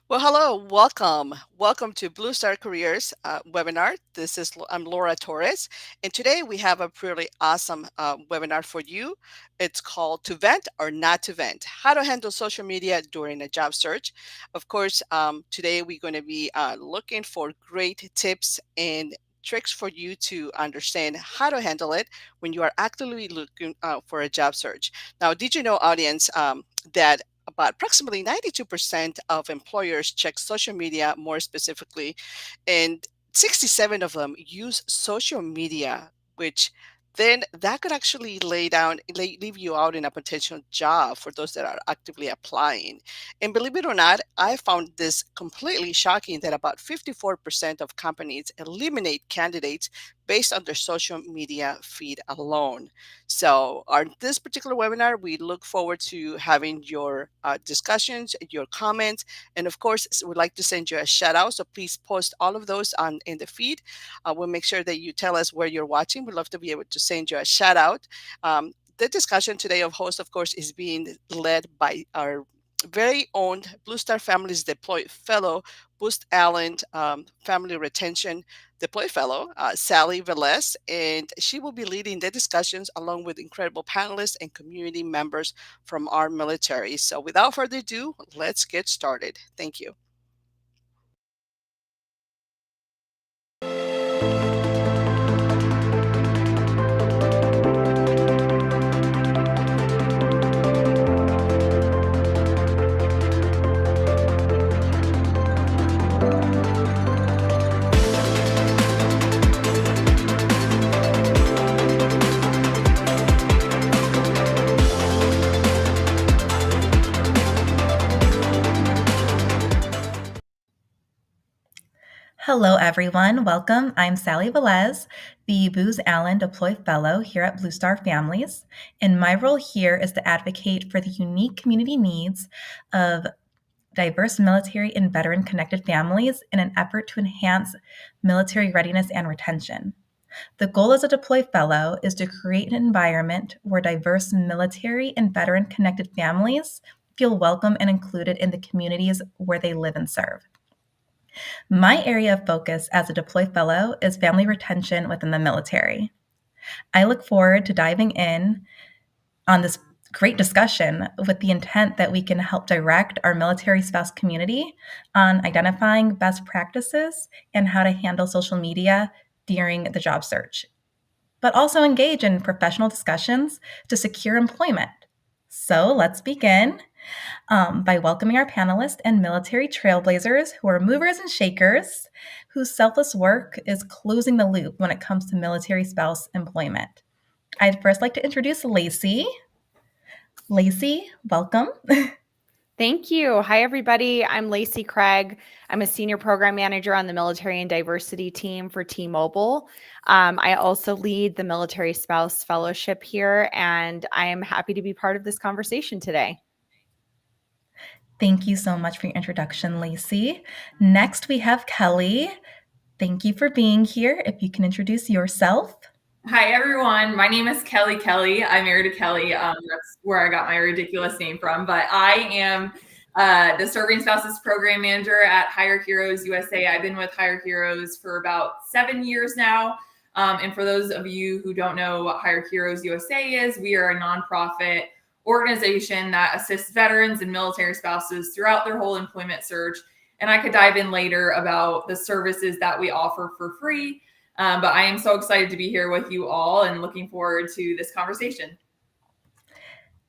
Well, hello, welcome. Welcome to Blue Star Careers webinar. I'm Laura Torres, and today we have a pretty awesome webinar for you. It's called To Vent or Not to Vent, How to Handle Social Media During a Job Search. Of course, today we're going to be looking for great tips and tricks for you to understand how to handle it when you are actively looking for a job search. Now, did you know, audience, that about approximately 92% of employers check social media more specifically, and 67 of them use social media, which then that could actually leave you out in a potential job for those that are actively applying. And believe it or not, I found this completely shocking that about 54% of companies eliminate candidates based on their social media feed alone. So, on this particular webinar, we look forward to having your discussions, your comments, and of course, we'd like to send you a shout out. So please post all of those on in the feed. We'll make sure that you tell us where you're watching. We'd love to be able to send you a shout out. The discussion today of host, of course, is being led by our very own Blue Star Families Deployed Fellow, Boost Allen Family Retention Deploy Fellow, Sally Velez, and she will be leading the discussions along with incredible panelists and community members from our military. So without further ado, let's get started. Thank you. Hello, everyone. Welcome. I'm Sally Velez, the Booz Allen Deploy Fellow here at Blue Star Families. And my role here is to advocate for the unique community needs of diverse military and veteran connected families in an effort to enhance military readiness and retention. The goal as a Deploy Fellow is to create an environment where diverse military and veteran connected families feel welcome and included in the communities where they live and serve. My area of focus as a Deploy Fellow is family retention within the military. I look forward to diving in on this great discussion with the intent that we can help direct our military spouse community on identifying best practices and how to handle social media during the job search, but also engage in professional discussions to secure employment. So let's begin by welcoming our panelists and military trailblazers who are movers and shakers, whose selfless work is closing the loop when it comes to military spouse employment. I'd first like to introduce Lacey. Lacey, welcome. Thank you. Hi, everybody. I'm Lacey Craig. I'm a senior program manager on the military and diversity team for T-Mobile. I also lead the Military Spouse Fellowship here, and I am happy to be part of this conversation today. Thank you so much for your introduction, Lacey. Next, we have Kelly. Thank you for being here. If you can introduce yourself. Hi, everyone. My name is Kelly Kelly. I'm married to Kelly. That's where I got my ridiculous name from. But I am the Serving Spouses Program Manager at Hire Heroes USA. I've been with Hire Heroes for about 7 years now. And for those of you who don't know what Hire Heroes USA is, we are a nonprofit organization that assists veterans and military spouses throughout their whole employment search. And I could dive in later about the services that we offer for free. But I am so excited to be here with you all and looking forward to this conversation.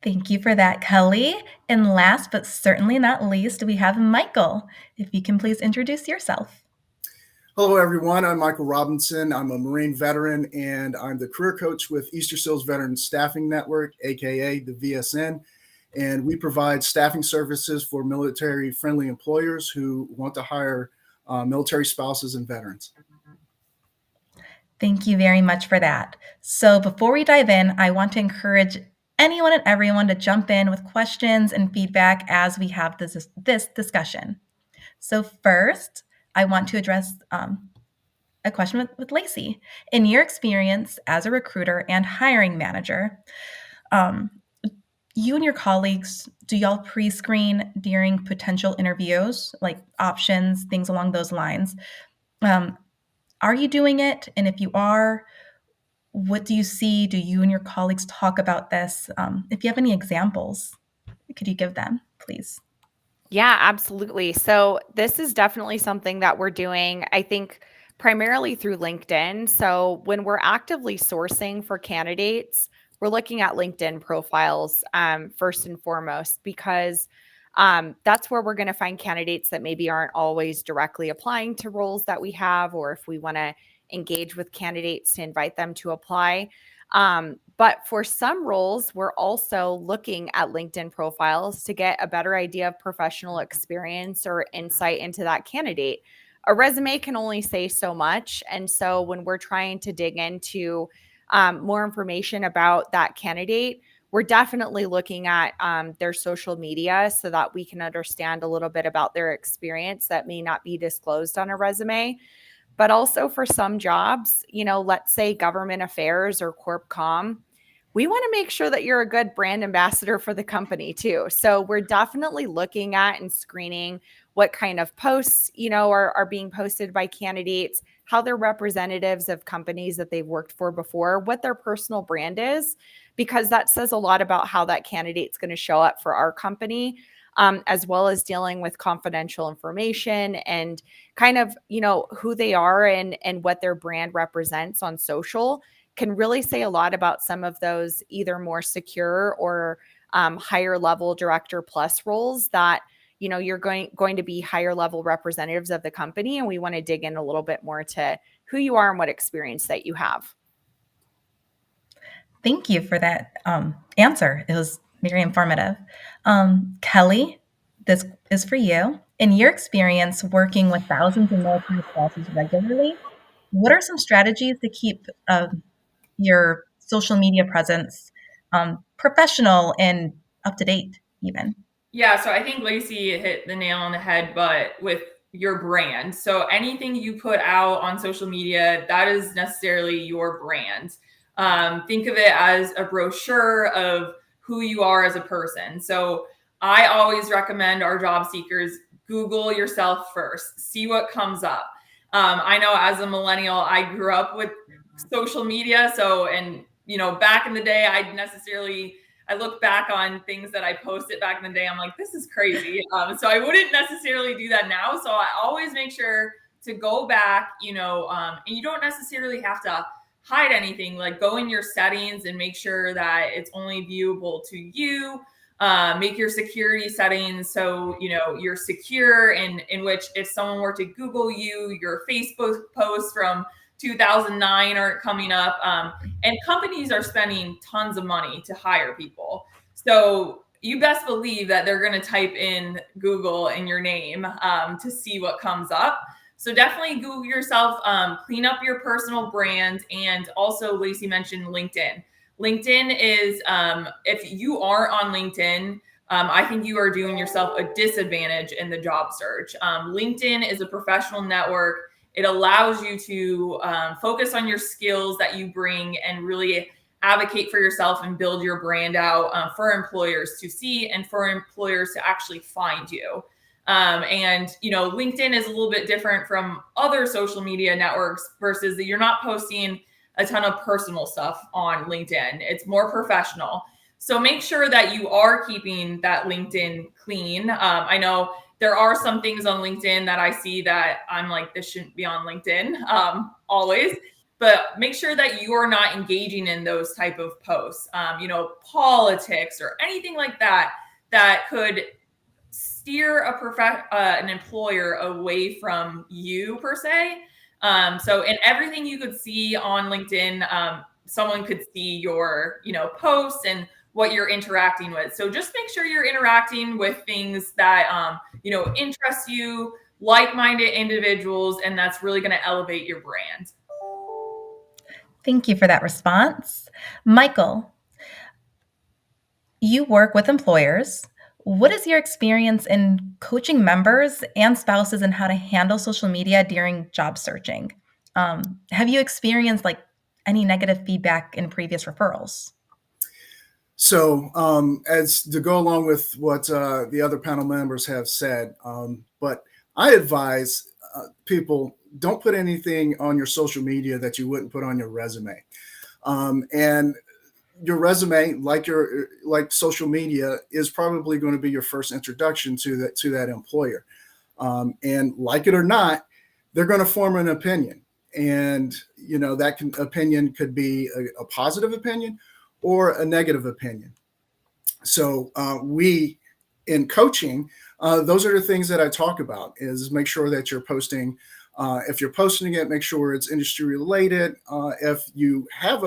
Thank you for that, Kelly. And last but certainly not least, we have Michael. If you can please introduce yourself. Hello, everyone. I'm Michael Robinson. I'm a Marine veteran, and I'm the career coach with Easter Seals Veteran Staffing Network, aka the VSN. And we provide staffing services for military-friendly employers who want to hire military spouses and veterans. Thank you very much for that. So before we dive in, I want to encourage anyone and everyone to jump in with questions and feedback as we have this discussion. So first, I want to address a question with Lacey. In your experience as a recruiter and hiring manager, you and your colleagues, do y'all pre-screen during potential interviews, like options, things along those lines? Are you doing it? And if you are, what do you see? Do you and your colleagues talk about this? If you have any examples, could you give them, please? Yeah, absolutely. So this is definitely something that we're doing, I think, primarily through LinkedIn. So when we're actively sourcing for candidates, we're looking at LinkedIn profiles first and foremost, because that's where we're going to find candidates that maybe aren't always directly applying to roles that we have, or if we want to engage with candidates to invite them to apply. But for some roles, we're also looking at LinkedIn profiles to get a better idea of professional experience or insight into that candidate. A resume can only say so much. And so when we're trying to dig into more information about that candidate, we're definitely looking at their social media so that we can understand a little bit about their experience that may not be disclosed on a resume. But also for some jobs, let's say government affairs or corp comm, we want to make sure that you're a good brand ambassador for the company too. So we're definitely looking at and screening what kind of posts, are being posted by candidates, how they're representatives of companies that they've worked for before, what their personal brand is, because that says a lot about how that candidate's going to show up for our company. As well as dealing with confidential information and kind of, who they are and what their brand represents on social can really say a lot about some of those either more secure or higher level director plus roles that, you're going to be higher level representatives of the company. And we want to dig in a little bit more to who you are and what experience that you have. Thank you for that answer. It was very informative. Kelly, this is for you. In your experience working with thousands of military spouses regularly, what are some strategies to keep your social media presence professional and up to date, even? Yeah, so I think Lacey hit the nail on the head, but with your brand. So anything you put out on social media, that is necessarily your brand. Think of it as a brochure of who you are as a person. So I always recommend our job seekers Google yourself first, see what comes up. I know as a millennial, I grew up with social media. So, and, back in the day, I look back on things that I posted back in the day. I'm like, this is crazy. So I wouldn't necessarily do that now. So I always make sure to go back, and you don't necessarily have to hide anything. Like go in your settings and make sure that it's only viewable to you. Make your security settings so you're secure, in which if someone were to Google you, your Facebook posts from 2009 aren't coming up. And companies are spending tons of money to hire people. So you best believe that they're going to type in Google in your name to see what comes up. So definitely Google yourself, clean up your personal brand. And also Lacey mentioned LinkedIn. LinkedIn is, if you are on LinkedIn, I think you are doing yourself a disadvantage in the job search. LinkedIn is a professional network. It allows you to focus on your skills that you bring and really advocate for yourself and build your brand out for employers to see and for employers to actually find you. And LinkedIn is a little bit different from other social media networks versus that you're not posting a ton of personal stuff on LinkedIn. It's more professional. So make sure that you are keeping that LinkedIn clean. I know there are some things on LinkedIn that I see that I'm like, this shouldn't be on LinkedIn always, but make sure that you are not engaging in those type of posts, politics or anything like that, that could steer an employer away from you per se. So in everything you could see on LinkedIn, someone could see your, posts and what you're interacting with. So just make sure you're interacting with things that, interest you, like-minded individuals, and that's really going to elevate your brand. Thank you for that response. Michael, you work with employers. What is your experience in coaching members and spouses in how to handle social media during job searching? Have you experienced any negative feedback in previous referrals? So as to go along with what the other panel members have said, but I advise people, don't put anything on your social media that you wouldn't put on your resume. And your resume, like social media, is probably going to be your first introduction to that employer. And like it or not, they're going to form an opinion. And that opinion could be a positive opinion or a negative opinion. So we, in coaching, those are the things that I talk about, is make sure that you're posting. If you're posting it, make sure it's industry related. If you have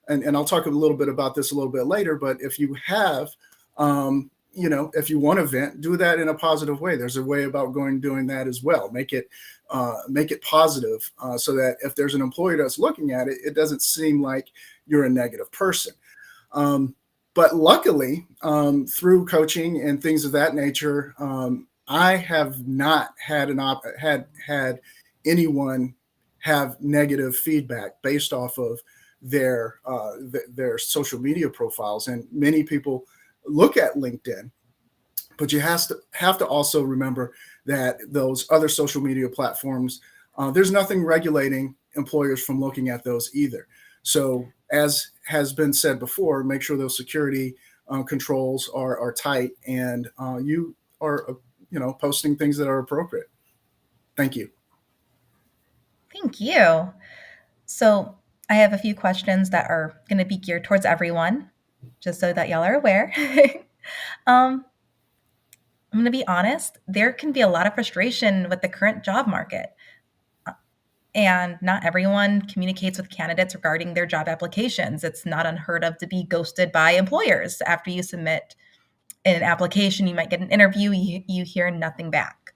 and I'll talk a little bit about this a little bit later, but if you have, if you want to vent, do that in a positive way. There's a way about doing that as well. Make it positive, so that if there's an employer that's looking at it, it doesn't seem like you're a negative person. But luckily, through coaching and things of that nature, I have not had had anyone have negative feedback based off of their social media profiles. And many people look at LinkedIn, but you have to also remember that those other social media platforms, there's nothing regulating employers from looking at those either. So as has been said before, make sure those security controls are tight, and you are posting things that are appropriate. Thank you. Thank you. So I have a few questions that are going to be geared towards everyone, just so that y'all are aware. I'm going to be honest, there can be a lot of frustration with the current job market. And not everyone communicates with candidates regarding their job applications. It's not unheard of to be ghosted by employers. After you submit an application, you might get an interview, you hear nothing back.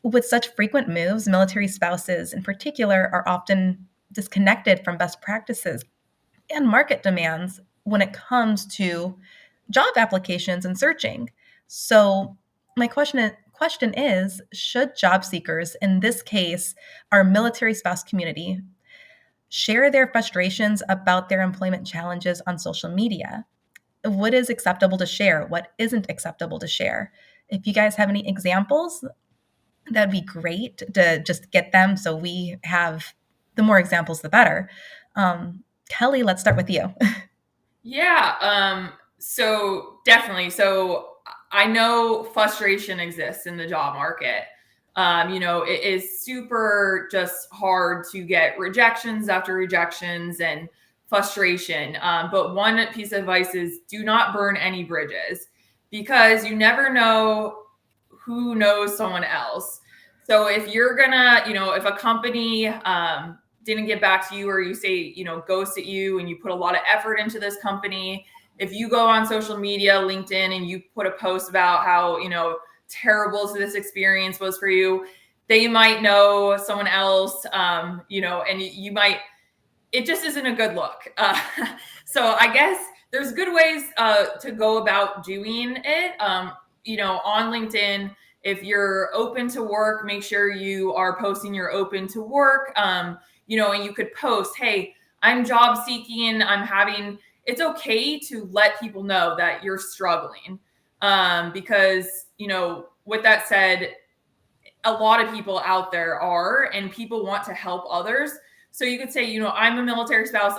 With such frequent moves, military spouses in particular are often disconnected from best practices and market demands when it comes to job applications and searching. So my question is, should job seekers, in this case, our military spouse community, share their frustrations about their employment challenges on social media? What is acceptable to share? What isn't acceptable to share? If you guys have any examples, that'd be great to just get them, so we have the more examples, the better. Kelly, let's start with you. Yeah. So definitely. So I know frustration exists in the job market. It is super just hard to get rejections after rejections and frustration. But one piece of advice is, do not burn any bridges, because you never know who knows someone else. So if you're gonna, if a company didn't get back to you, or you say, ghost at you, and you put a lot of effort into this company, if you go on social media, LinkedIn, and you put a post about how, terrible this experience was for you, they might know someone else, and you might, it just isn't a good look. So I guess there's good ways to go about doing it. On LinkedIn, if you're open to work, make sure you are posting you're open to work. And you could post, hey, I'm job seeking, it's okay to let people know that you're struggling. Because, with that said, a lot of people out there are, and people want to help others. So you could say, I'm a military spouse.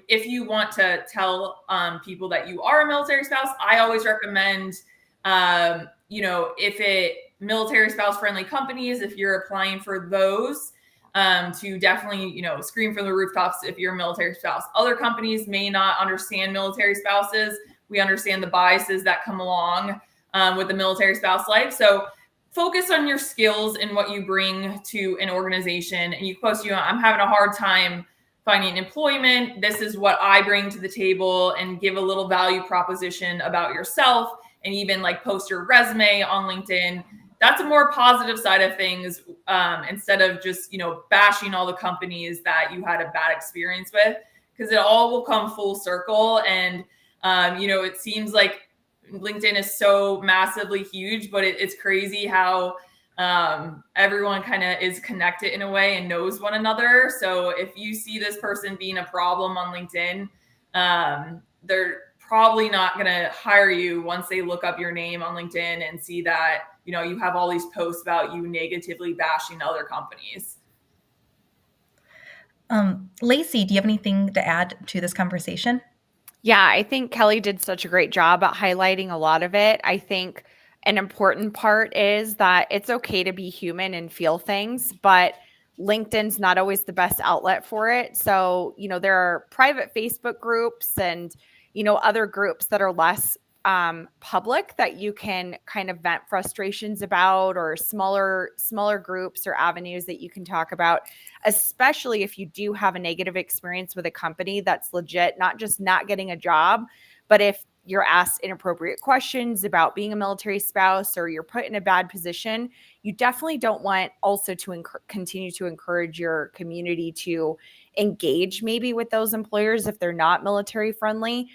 If you want to tell people that you are a military spouse, I always recommend, military spouse friendly companies, if you're applying for those, to definitely, scream from the rooftops if you're a military spouse. Other companies may not understand military spouses. We understand the biases that come along with the military spouse life. So focus on your skills and what you bring to an organization. And you post, I'm having a hard time finding employment. This is what I bring to the table, and give a little value proposition about yourself, and even post your resume on LinkedIn. That's a more positive side of things, instead of just, bashing all the companies that you had a bad experience with, because it all will come full circle. And, it seems like LinkedIn is so massively huge, but it's crazy how everyone kind of is connected in a way and knows one another. So if you see this person being a problem on LinkedIn, they're probably not going to hire you once they look up your name on LinkedIn and see that, you know, you have all these posts about you negatively bashing other companies. Lacey, do you have anything to add to this conversation? Yeah, I think Kelly did such a great job at highlighting a lot of it. I think an important part is that it's okay to be human and feel things, but LinkedIn's not always the best outlet for it. So, you know, there are private Facebook groups and, you know, other groups that are less public that you can kind of vent frustrations about, or smaller groups or avenues that you can talk about, especially if you do have a negative experience with a company that's legit, not just not getting a job, but if you're asked inappropriate questions about being a military spouse or you're put in a bad position, you definitely don't want also to continue to encourage your community to engage maybe with those employers if they're not military friendly.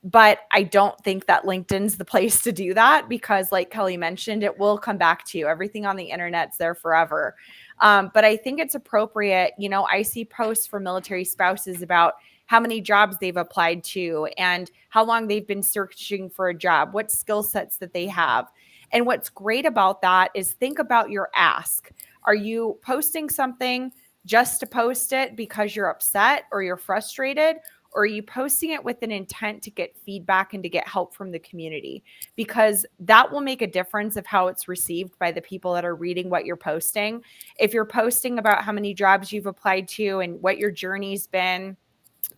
But I don't think that LinkedIn's the place to do that, because like Kelly mentioned, it will come back to you. Everything on the internet's there forever. But I think it's appropriate. You know, I see posts for military spouses about how many jobs they've applied to and how long they've been searching for a job, what skill sets that they have. And what's great about that is think about your ask. Are you posting something just to post it because you're upset or you're frustrated? Or are you posting it with an intent to get feedback and to get help from the community? Because that will make a difference of how it's received by the people that are reading what you're posting. If you're posting about how many jobs you've applied to and what your journey's been,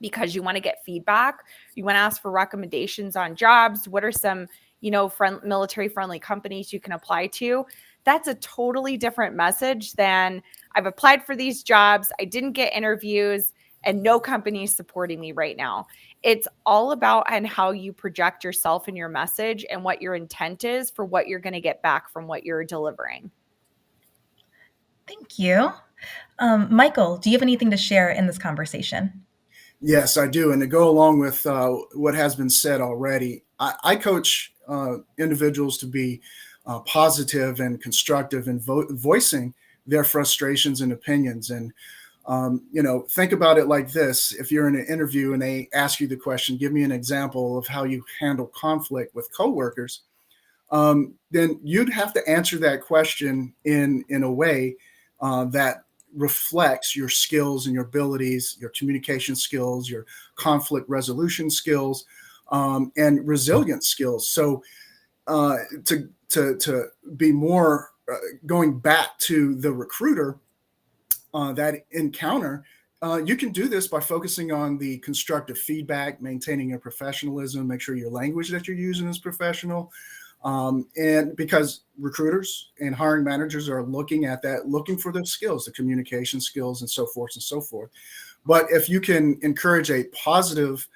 because you want to get feedback, you want to ask for recommendations on jobs, what are some, you know, military friendly companies you can apply to, that's a totally different message than I've applied for these jobs, I didn't get interviews, and no company is supporting me right now. It's all about and how you project yourself and your message and what your intent is for what you're going to get back from what you're delivering. Thank you. Michael, do you have anything to share in this conversation? Yes, I do. And to go along with what has been said already, I coach individuals to be positive and constructive in voicing their frustrations and opinions. And you know, think about it like this. If you're in an interview and they ask you the question, give me an example of how you handle conflict with coworkers, then you'd have to answer that question in a way that reflects your skills and your abilities, your communication skills, your conflict resolution skills, and resilience skills. So to be more going back to the recruiter, that encounter, you can do this by focusing on the constructive feedback, maintaining your professionalism, make sure your language that you're using is professional. And because recruiters and hiring managers are looking at that, looking for those skills, the communication skills and so forth and so forth. But if you can encourage a positive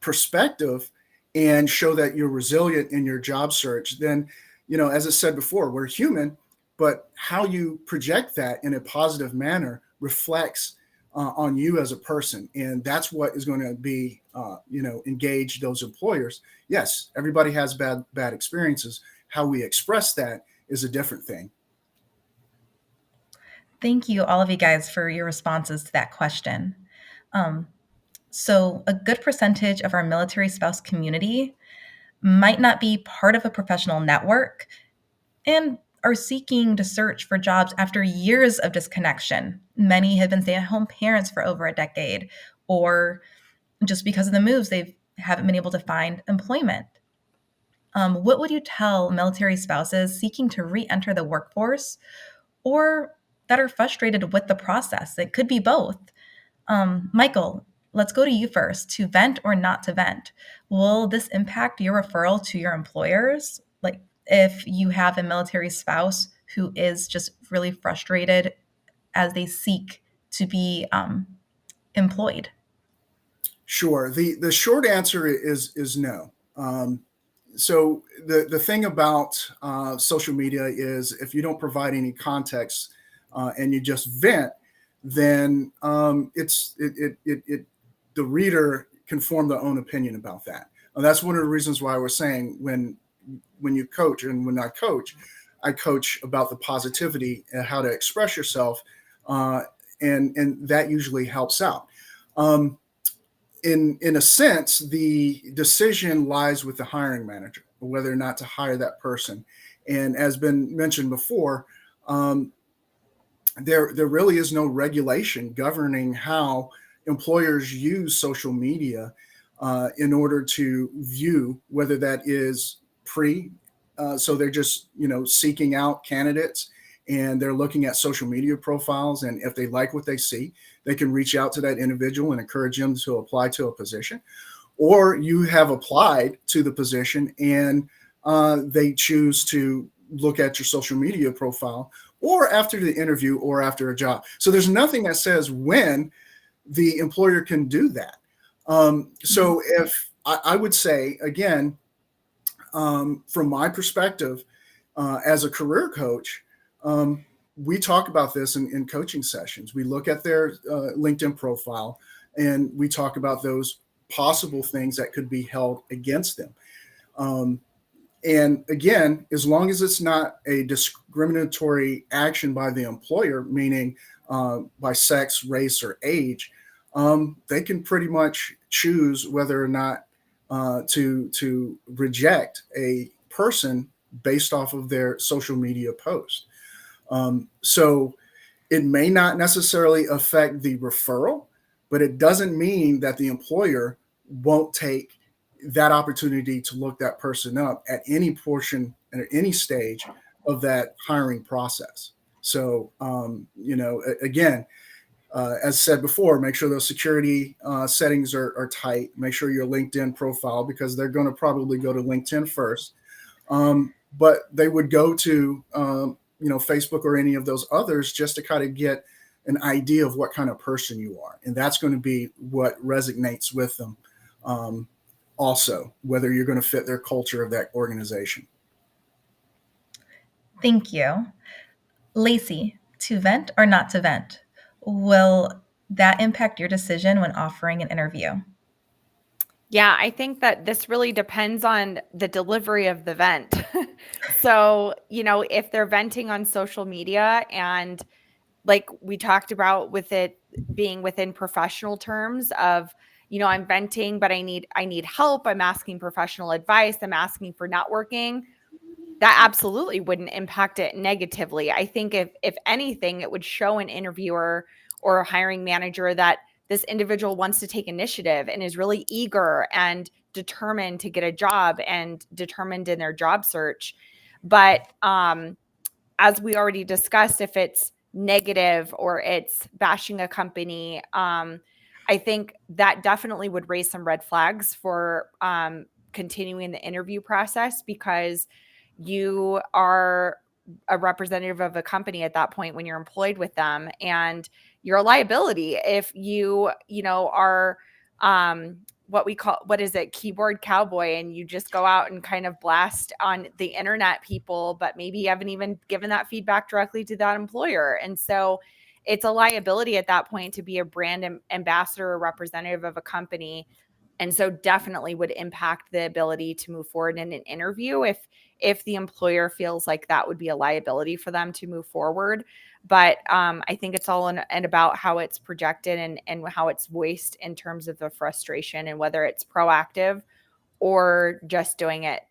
perspective and show that you're resilient in your job search, then, you know, as I said before, we're human, but how you project that in a positive manner reflects on you as a person. And that's what is going to be, you know, engage those employers. Yes, everybody has bad experiences. How we express that is a different thing. Thank you, all of you guys, for your responses to that question. So a good percentage of our military spouse community might not be part of a professional network and are seeking to search for jobs after years of disconnection. Many have been stay-at-home parents for over a decade, or just because of the moves, they haven't been able to find employment. What would you tell military spouses seeking to re-enter the workforce, or that are frustrated with the process? It could be both. Michael, let's go to you first. To vent or not to vent? Will this impact your referral to your employers? Like, if you have a military spouse who is just really frustrated as they seek to be employed? Sure. The short answer is no. So the thing about social media is if you don't provide any context and you just vent, then the reader can form their own opinion about that. And that's one of the reasons why we're saying when you coach and when I coach about the positivity and how to express yourself, and that usually helps out. in a sense, the decision lies with the hiring manager, whether or not to hire that person. And as been mentioned before, there really is no regulation governing how employers use social media in order to view whether that is so they're just seeking out candidates, and they're looking at social media profiles, and if they like what they see, they can reach out to that individual and encourage them to apply to a position. Or you have applied to the position and they choose to look at your social media profile, or after the interview, or after a job. So there's nothing that says when the employer can do that. So if I would say, again, from my perspective, as a career coach, we talk about this in coaching sessions. We look at their LinkedIn profile, and we talk about those possible things that could be held against them. And again, as long as it's not a discriminatory action by the employer, meaning by sex, race, or age, they can pretty much choose whether or not to reject a person based off of their social media post. So it may not necessarily affect the referral, but it doesn't mean that the employer won't take that opportunity to look that person up at any portion and at any stage of that hiring process. So, again, as said before, make sure those security settings are tight. Make sure your LinkedIn profile, because they're going to probably go to LinkedIn first. But they would go to, Facebook or any of those others just to kind of get an idea of what kind of person you are. And that's going to be what resonates with them. Also, whether you're going to fit their culture of that organization. Thank you. Lacey, to vent or not to vent? Will that impact your decision when offering an interview? Yeah, I think that this really depends on the delivery of the vent. So, if they're venting on social media, and like we talked about with it being within professional terms of, I'm venting, but I need help. I'm asking professional advice. I'm asking for networking. That absolutely wouldn't impact it negatively. I think if anything, it would show an interviewer or a hiring manager that this individual wants to take initiative and is really eager and determined to get a job and determined in their job search. But as we already discussed, if it's negative or it's bashing a company, I think that definitely would raise some red flags for continuing the interview process, because you are a representative of a company at that point when you're employed with them, and you're a liability if you are keyboard cowboy, and you just go out and kind of blast on the internet people, but maybe you haven't even given that feedback directly to that employer. And so it's a liability at that point to be a brand ambassador or representative of a company. And so definitely would impact the ability to move forward in an interview if the employer feels like that would be a liability for them to move forward. But I think it's all in about how it's projected and how it's voiced in terms of the frustration, and whether it's proactive or just doing it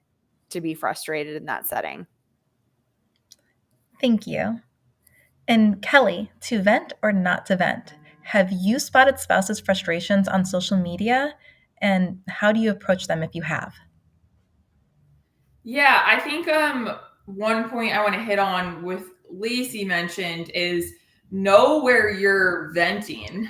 to be frustrated in that setting. Thank you. And Kelly, to vent or not to vent? Have you spotted spouses' frustrations on social media? And how do you approach them if you have? Yeah, I think one point I want to hit on with Lacey mentioned is know where you're venting.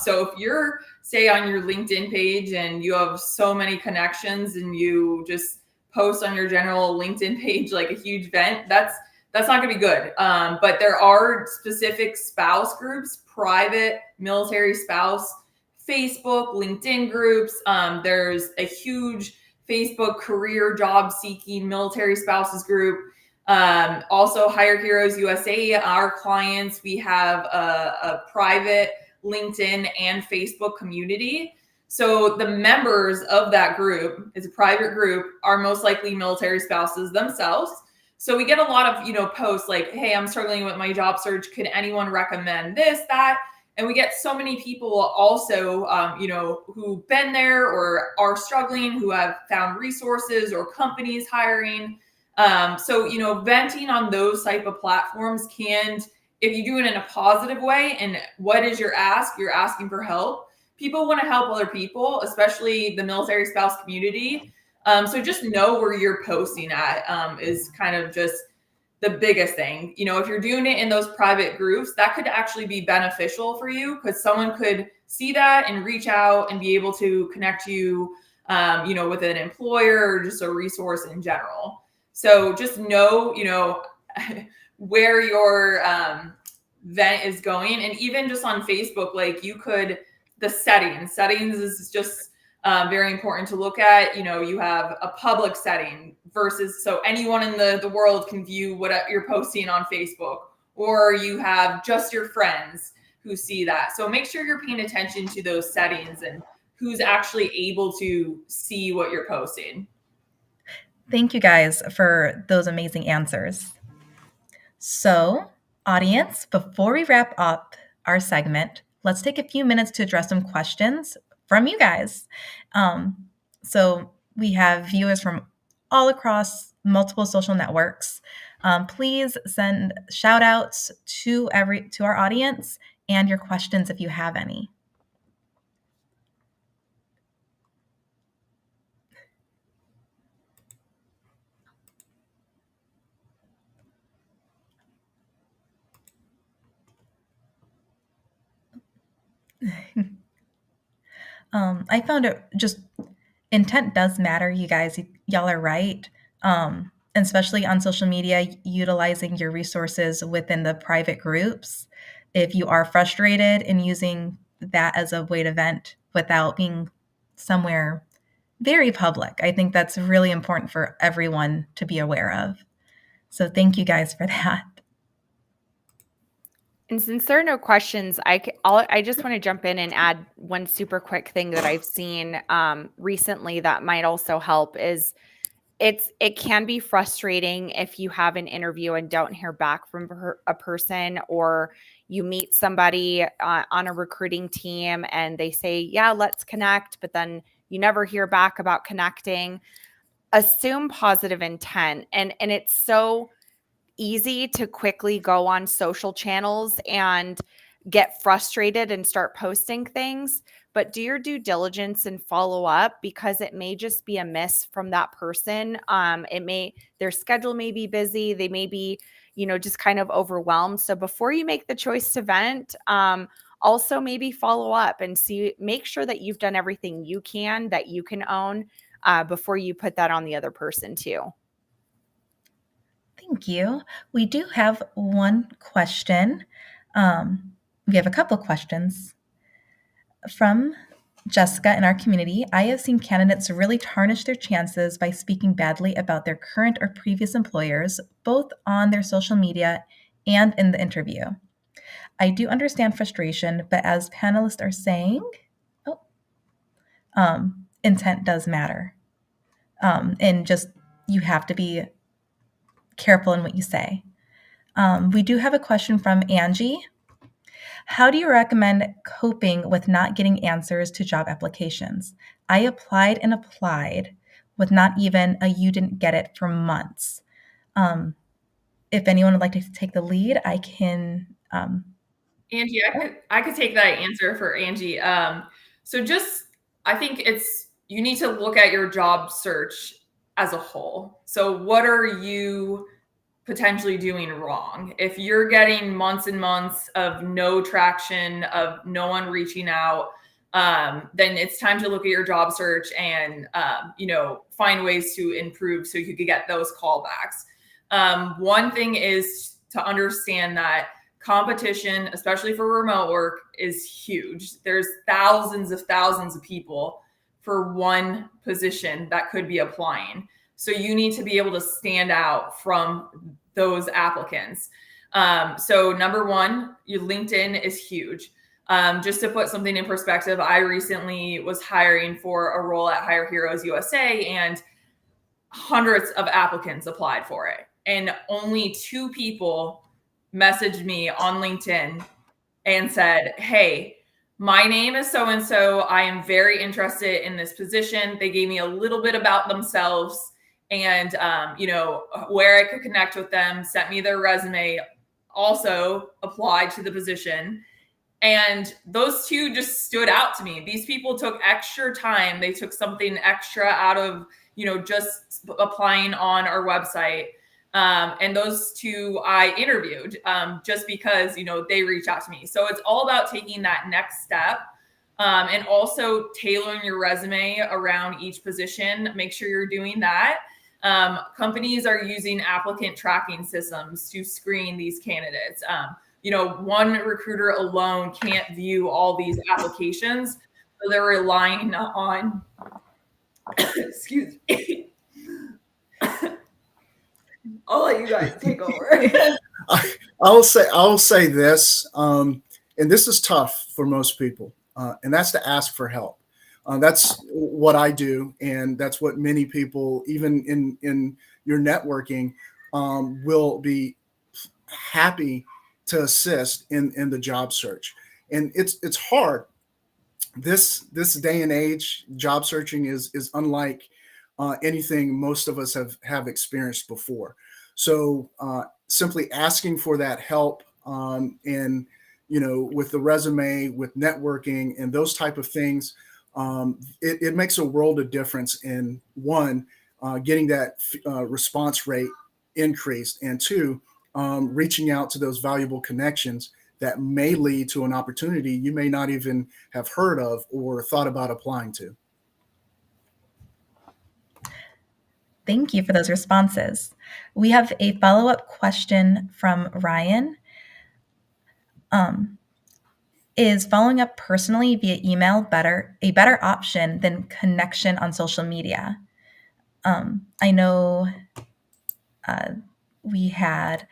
So if you're, say, on your LinkedIn page and you have so many connections and you just post on your general LinkedIn page like a huge vent, that's not going to be good. But there are specific spouse groups, private military spouse, Facebook, LinkedIn groups. There's a huge Facebook career job seeking military spouses group. Also Hire Heroes USA, our clients, we have a private LinkedIn and Facebook community. So the members of that group, is a private group, are most likely military spouses themselves. So we get a lot of, posts like, hey, I'm struggling with my job search. Could anyone recommend this, that? And we get so many people also, who've been there or are struggling, who have found resources or companies hiring. So, venting on those type of platforms can, if you do it in a positive way, and what is your ask? You're asking for help. People want to help other people, especially the military spouse community. So just know where you're posting at is kind of just the biggest thing. If you're doing it in those private groups, that could actually be beneficial for you, because someone could see that and reach out and be able to connect you, with an employer or just a resource in general. So just know, where your vent is going. And even just on Facebook, like the settings is just very important to look at. You have a public setting versus, so anyone in the world can view what you're posting on Facebook, or you have just your friends who see that. So make sure you're paying attention to those settings and who's actually able to see what you're posting. Thank you guys for those amazing answers. So, audience, before we wrap up our segment, let's take a few minutes to address some questions from you guys. So we have viewers from all across multiple social networks. Please send shout outs to our audience and your questions if you have any. I found it just intent does matter, you guys. Y'all are right. And especially on social media, utilizing your resources within the private groups. If you are frustrated and using that as a way to vent without being somewhere very public, I think that's really important for everyone to be aware of. So thank you guys for that. And since there are no questions, I just want to jump in and add one super quick thing that I've seen recently that might also help is it can be frustrating if you have an interview and don't hear back from a person, or you meet somebody on a recruiting team and they say, yeah, let's connect, but then you never hear back about connecting. Assume positive intent. And it's so easy to quickly go on social channels and get frustrated and start posting things, but do your due diligence and follow up, because it may just be a miss from that person. Their schedule may be busy. They may be, just kind of overwhelmed. So before you make the choice to vent, also maybe follow up and make sure that you've done everything you can that you can own before you put that on the other person too. Thank you. We do have one question. We have a couple questions from Jessica in our community. I have seen candidates really tarnish their chances by speaking badly about their current or previous employers, both on their social media and in the interview. I do understand frustration, but as panelists are saying, intent does matter. And just you have to be careful in what you say. We do have a question from Angie. How do you recommend coping with not getting answers to job applications? I applied and applied with not even a you didn't get it for months. If anyone would like to take the lead, I can. Angie, I could take that answer for Angie. So I think you need to look at your job search as a whole. So what are you potentially doing wrong? If you're getting months and months of no traction, of no one reaching out, then it's time to look at your job search and, find ways to improve so you could get those callbacks. One thing is to understand that competition, especially for remote work, is huge. There's thousands of people for one position that could be applying. So you need to be able to stand out from those applicants. So number one, your LinkedIn is huge. Just to put something in perspective, I recently was hiring for a role at Hire Heroes USA, and hundreds of applicants applied for it. And only 2 people messaged me on LinkedIn and said, hey, my name is so-and-so. I am very interested in this position. They gave me a little bit about themselves and, where I could connect with them, sent me their resume, also applied to the position. And those two just stood out to me. These people took extra time. They took something extra out of, just applying on our website. And those two I interviewed just because, they reach out to me. So it's all about taking that next step and also tailoring your resume around each position. Make sure you're doing that. Companies are using applicant tracking systems to screen these candidates. One recruiter alone can't view all these applications. So they're relying on, excuse me. I'll let you guys take over. I'll say this, and this is tough for most people, and that's to ask for help. That's what I do, and that's what many people, even in your networking, will be happy to assist in the job search. And it's hard. This day and age, job searching is unlike anything most of us have experienced before. So simply asking for that help and with the resume, with networking and those type of things, it makes a world of difference in one, getting that response rate increased, and two, reaching out to those valuable connections that may lead to an opportunity you may not even have heard of or thought about applying to. Thank you for those responses. We have a follow-up question from Ryan. Is following up personally via email a better option than connection on social media? I know we had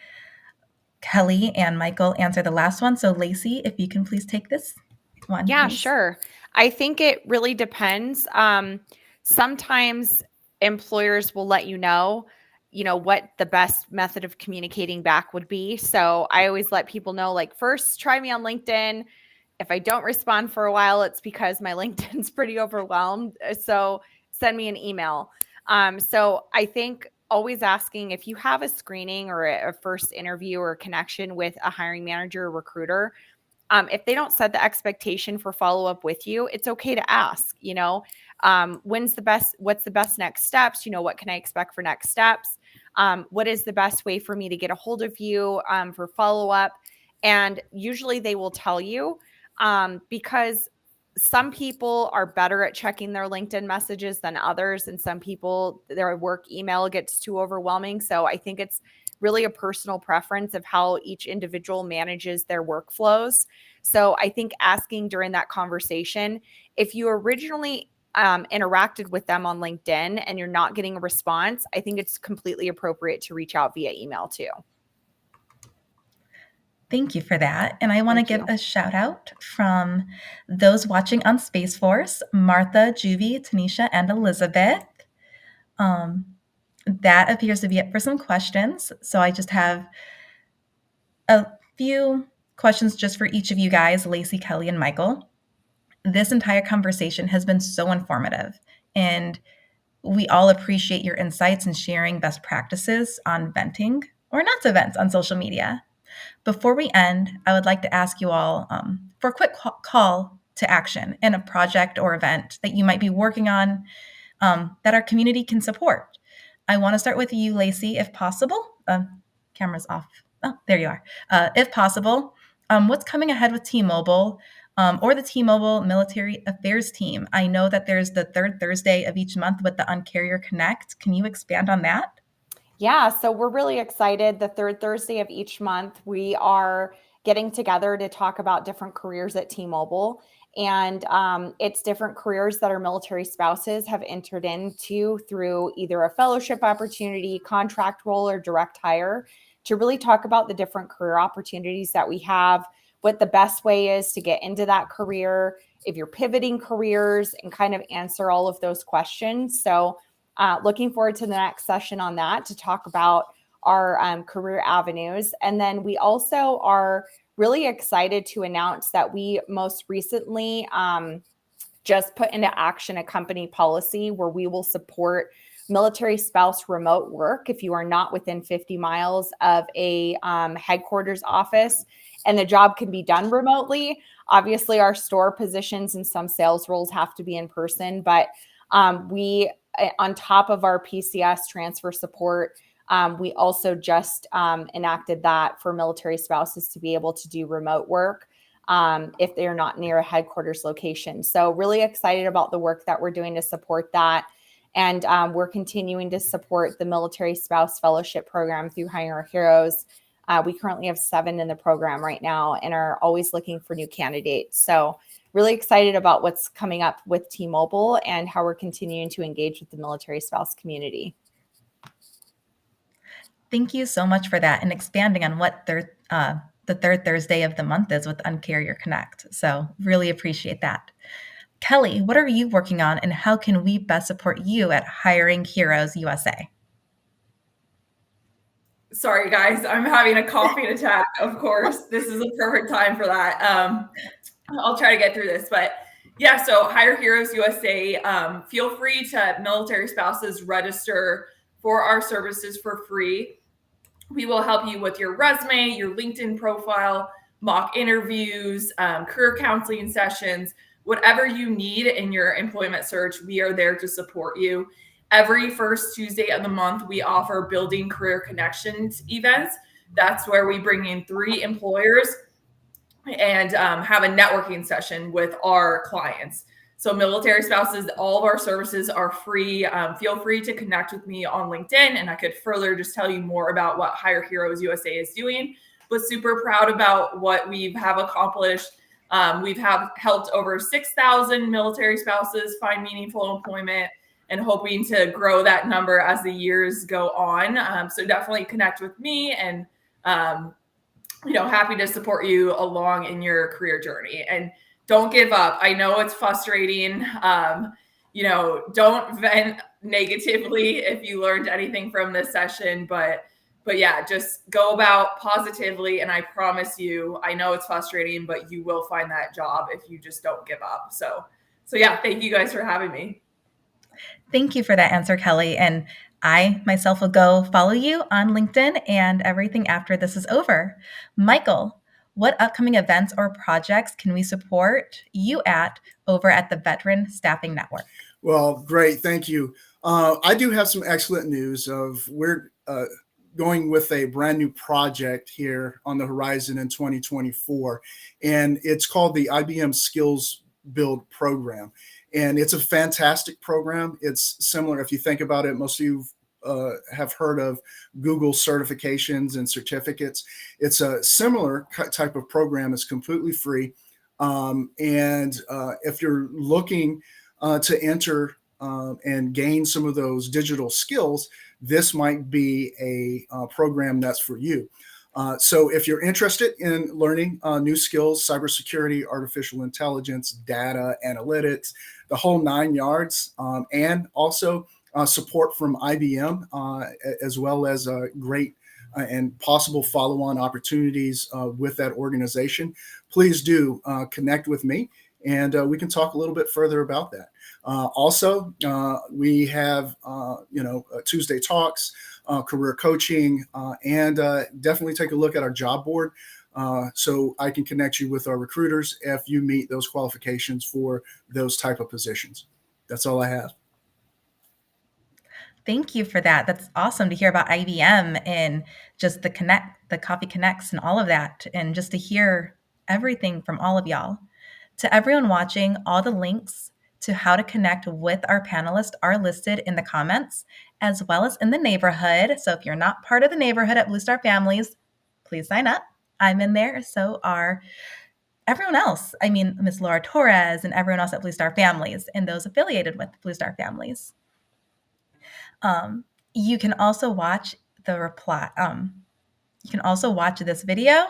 Kelly and Michael answer the last one. So Lacey, if you can please take this one. Yeah, please. sure. I think it really depends. Sometimes employers will let you know what the best method of communicating back would be. So I always let people know, like, first try me on LinkedIn. If I don't respond for a while, it's because my LinkedIn's pretty overwhelmed. So send me an email. So I think always asking if you have a screening or a first interview or a connection with a hiring manager or recruiter, if they don't set the expectation for follow-up with you, it's okay to ask, what's the best next steps? What can I expect for next steps? What is the best way for me to get a hold of you for follow-up? And usually they will tell you because some people are better at checking their LinkedIn messages than others. And some people, their work email gets too overwhelming. So I think it's really a personal preference of how each individual manages their workflows. So I think asking during that conversation, if you originally interacted with them on LinkedIn and you're not getting a response, I think it's completely appropriate to reach out via email too. Thank you for that. And I want to give a shout out from those watching on Space Force, Martha, Juvie, Tanisha, and Elizabeth. That appears to be it for some questions. So I just have a few questions just for each of you guys, Lacey, Kelly, and Michael. This entire conversation has been so informative, and we all appreciate your insights and sharing best practices on venting or not to vent on social media. Before we end, I would like to ask you all for a quick call to action in a project or event that you might be working on that our community can support. I want to start with you, Lacey, if possible. Camera's off. Oh, there you are. If possible, what's coming ahead with T-Mobile or the T-Mobile Military Affairs team? I know that there's the third Thursday of each month with the Uncarrier Connect. Can you expand on that? Yeah, so we're really excited. The third Thursday of each month, we are getting together to talk about different careers at T-Mobile. And it's different careers that our military spouses have entered into through either a fellowship opportunity, contract role, or direct hire, to really talk about the different career opportunities that we have, what the best way is to get into that career, if you're pivoting careers, and kind of answer all of those questions. So looking forward to the next session on that to talk about our career avenues. And then we also are really excited to announce that we most recently just put into action a company policy where we will support military spouse remote work if you are not within 50 miles of a headquarters office and the job can be done remotely. Obviously, our store positions and some sales roles have to be in person, but we, on top of our PCS transfer support, we also just enacted that for military spouses to be able to do remote work if they're not near a headquarters location. So really excited about the work that we're doing to support that. And we're continuing to support the Military Spouse Fellowship Program through Hiring Our Heroes. We currently have 7 in the program right now and are always looking for new candidates. So really excited about what's coming up with T-Mobile and how we're continuing to engage with the military spouse community. Thank you so much for that and expanding on what the third Thursday of the month is with Uncarrier Connect. So really appreciate that. Kelly, what are you working on and how can we best support you at Hiring Heroes USA? Sorry, guys, I'm having a coughing attack. Of course, this is a perfect time for that. I'll try to get through this, but yeah, so Hire Heroes USA, feel free to military spouses register for our services for free. We will help you with your resume, your LinkedIn profile, mock interviews, career counseling sessions, whatever you need in your employment search, we are there to support you. Every first Tuesday of the month, we offer Building Career Connections events. That's where we bring in 3 employers and have a networking session with our clients. So military spouses, all of our services are free. Feel free to connect with me on LinkedIn and I could further just tell you more about what Hire Heroes USA is doing, but super proud about what we have accomplished. We've helped over 6,000 military spouses find meaningful employment and hoping to grow that number as the years go on. So definitely connect with me and, happy to support you along in your career journey. And don't give up. I know it's frustrating. Don't vent negatively if you learned anything from this session, but yeah, just go about positively. And I promise you, I know it's frustrating, but you will find that job if you just don't give up. So yeah, thank you guys for having me. Thank you for that answer, Kelly. And I myself will go follow you on LinkedIn and everything after this is over. Michael, what upcoming events or projects can we support you at over at the Veteran Staffing Network? Well, great. Thank you. I do have some excellent news we're going with a brand new project here on the horizon in 2024, and it's called the IBM Skills Build Program. And it's a fantastic program. It's similar, if you think about it, most of you have heard of Google certifications and certificates. It's a similar type of program. It's completely free. If you're looking to enter and gain some of those digital skills, this might be a program that's for you. So if you're interested in learning new skills, cybersecurity, artificial intelligence, data, analytics, the whole 9 yards, and also support from IBM, as well as great and possible follow-on opportunities with that organization, please do connect with me and we can talk a little bit further about that. Also, we have, Tuesday talks, career coaching, and definitely take a look at our job board so I can connect you with our recruiters if you meet those qualifications for those type of positions. That's all I have. Thank you for that. That's awesome to hear about IBM and just the Coffee Connects and all of that, and just to hear everything from all of y'all. To everyone watching, all the links to how to connect with our panelists are listed in the comments, as well as in the neighborhood. So if you're not part of the neighborhood at Blue Star Families, please sign up. I'm in there. So are everyone else. I mean, Miss Laura Torres and everyone else at Blue Star Families and those affiliated with Blue Star Families. You can also watch you can also watch this video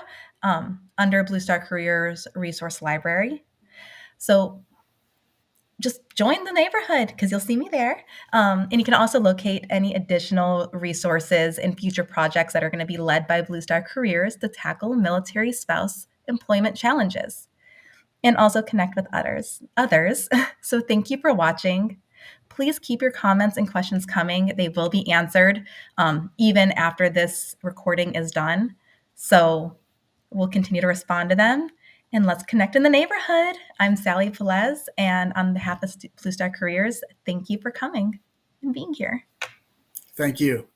under Blue Star Careers Resource Library. So just join the neighborhood because you'll see me there. And you can also locate any additional resources and future projects that are going to be led by Blue Star Careers to tackle military spouse employment challenges and also connect with others. So thank you for watching. Please keep your comments and questions coming. They will be answered even after this recording is done. So we'll continue to respond to them. And let's connect in the neighborhood. I'm Sally Velez, and on behalf of Blue Star Careers, thank you for coming and being here. Thank you.